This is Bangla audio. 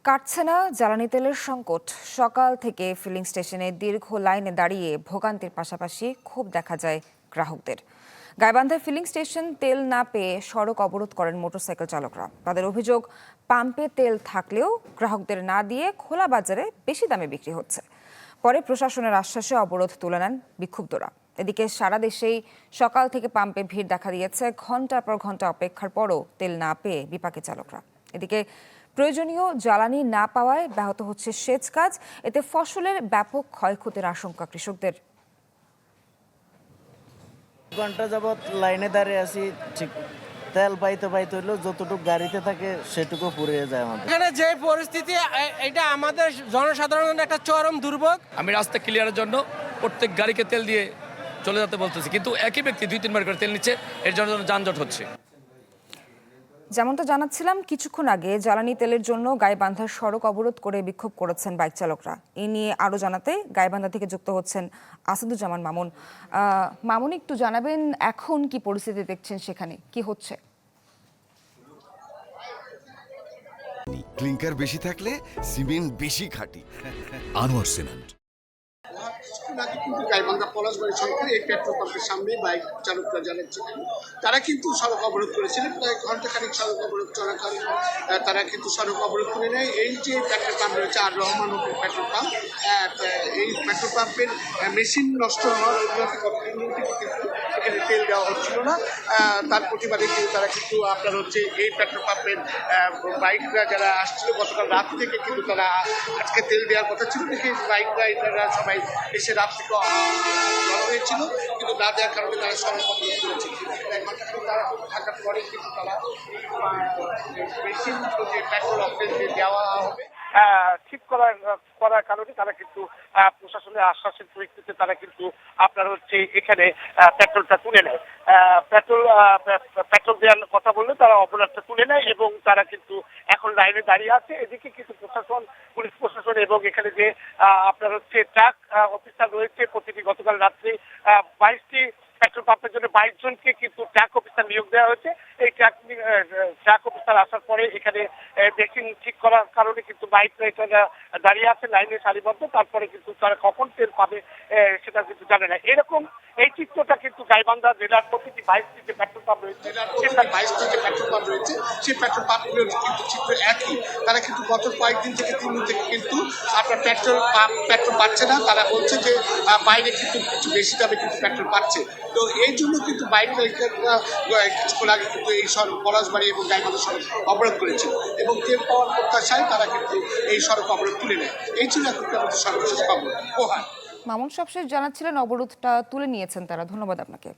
কাটছে না জ্বালানি তেলের সংকট। সকাল থেকে ফিলিং স্টেশনে দীর্ঘ লাইনে দাঁড়িয়ে ভোগান্তির পাশাপাশি ক্ষোভ দেখা যায় গ্রাহকদের। গাইবান্ধায় ফিলিং স্টেশন তেল না পেয়ে সড়ক অবরোধ করেন মোটরসাইকেল চালকরা। তাদের অভিযোগ, পাম্পে তেল থাকলেও গ্রাহকদের না দিয়ে খোলা বাজারে বেশি দামে বিক্রি হচ্ছে। পরে প্রশাসনের আশ্বাসে অবরোধ তুলে নেন বিক্ষুব্ধরা। এদিকে সারা দেশেই সকাল থেকে পাম্পে ভিড় দেখা দিয়েছে। ঘন্টার পর ঘন্টা অপেক্ষার পরও তেল না পেয়ে বিপাকে চালকরা। এদিকে প্রয়োজনীয় জ্বালানি না পাওয়ায় ব্যাহত হচ্ছে সেচ কাজ। এতে ফসলের ব্যাপক ক্ষয়ক্ষতির আশঙ্কা কৃষকদের। ঘন্টা যাবৎ লাইনে দাঁড়িয়ে আছি, ঠিক তেল পাইতে হইলেও যতটুকু গাড়িতে থাকে সেটুকু ফুরিয়ে যায় আমাদের। এখানে যে পরিস্থিতি, এটা আমাদের জনসাধারণের একটা চরম দুর্ভোগ। আমি রাস্তা ক্লিয়ারের জন্য প্রত্যেক গাড়িকে তেল দিয়ে চলে যেতে বলতেছি, কিন্তু একই ব্যক্তি 2-3 বার করে তেল নিচ্ছে, এর জন্য যানজট হচ্ছে। যেমনটা জানাচ্ছিলাম কিছুক্ষণ আগে, জ্বালানি তেলের জন্য গাইবান্ধার সড়ক অবরোধ করে বিক্ষোভ করেছেন বাইক চালকরা। এ নিয়ে আরো জানাতে গাইবান্ধা থেকে যুক্ত হচ্ছেন আসাদুজ্জামান মামুন। মামুন, একটু জানাবেন এখন কি পরিস্থিতি দেখছেন, সেখানে কি হচ্ছে? ক্লিংকার বেশি থাকলে সিমেন্ট বেশি খাঁটি। আনোয়ার সিমেন্ট। কিন্তু গাইবান্ধা পলাশবাড়ি সড়কে এই পেট্রোল পাম্পের সামনে বাইক চালকরা জানাচ্ছিলেন তারা কিন্তু সড়ক অবরোধ করেছিলেন। প্রায় ঘন্টাখানিক সড়ক অবরোধ চলাকালীন তারা কিন্তু সড়ক অবরোধ করে নেয়। এই যে পেট্রোল পাম্প রয়েছে আর রহমান পেট্রোল পাম্প, এই পেট্রোল পাম্পের মেশিন নষ্ট হওয়ার অজুহাতে কিন্তু এখানে তেল দেওয়া হচ্ছিল না। তার প্রতিবাদে কিন্তু তারা কিন্তু আপনার হচ্ছে এই পেট্রোল পাম্পের বাইকরা যারা আসছিল গতকাল রাত থেকে কিন্তু তারা আজকে তেল দেওয়ার কথা ছিল, দেখে বাইক রাইডাররা সবাই এসে রাত থেকে জড়ো হয়েছিল, কিন্তু না দেওয়ার কারণে তারা সড়ক অবরোধ করেছিল। তারা থাকার পরে কিন্তু তারা মেশিন যে পেট্রোল অকটেন দেওয়া হবে ঠিক করার কারণে তারা কিন্তু প্রশাসনের আশ্বাসের পরিস্থিতিতে তারা কিন্তু আপনার হচ্ছে এখানে পেট্রোলটা তুলে নেয়। পেট্রোল দেওয়ার কথা বললে তারা অপরাধটা তুলে নেয় এবং তারা কিন্তু এখন লাইনে দাঁড়িয়ে আছে। এদিকে কিন্তু প্রশাসন, পুলিশ প্রশাসন এবং এখানে যে আপনার হচ্ছে ট্রাক অফিসার রয়েছে, প্রতিটি গতকাল রাত্রে 22টি পেট্রোল পাম্পের জন্য 22 জনকে কিন্তু ট্রাক অফিসার নিয়োগ দেওয়া হয়েছে। এই ট্রাক অফিসার আসার পরে এখানে মেশিন ঠিক করার কারণে কিন্তু বাইক রাইডাররা দাঁড়িয়ে আছে লাইনে সারিবদ্ধ। তারপরে কিন্তু তারা কখন তেল পাবে সেটা কিন্তু জানে না। এরকম এই চিত্রটা কিন্তু গাইবান্ধা জেলার প্রতিটি 22টি যে পেট্রোল পাম্প রয়েছে, 22টি যে পেট্রোল পাম্প রয়েছে সেই পেট্রোল পাম্পগুলোর কিন্তু চিত্র একই। তারা কিন্তু গত কয়েকদিন থেকে 3 দিন থেকে কিন্তু আপনার পেট্রোল পাচ্ছে না। তারা বলছে যে বাইরে কিন্তু কিছু বেশি দামে কিন্তু পেট্রোল পাচ্ছে। তো এই জন্য কিন্তু বাইক রাইডাররা কিছুক্ষণ আগে কিন্তু এই সড়ক পলাশবাড়ি এবং গাইবান্ধা সড়ক অবরোধ করেছিল এবং তেল পাওয়ার প্রত্যাশায় তারা কিন্তু এই সড়ক অবরোধ তুলে নেয়। এই ছিল এখন সর্বশেষ খবর। মামুন সবশেষ জানাচ্ছিলেন অবরোধটা তুলে নিয়েছেন তারা। ধন্যবাদ আপনাকে।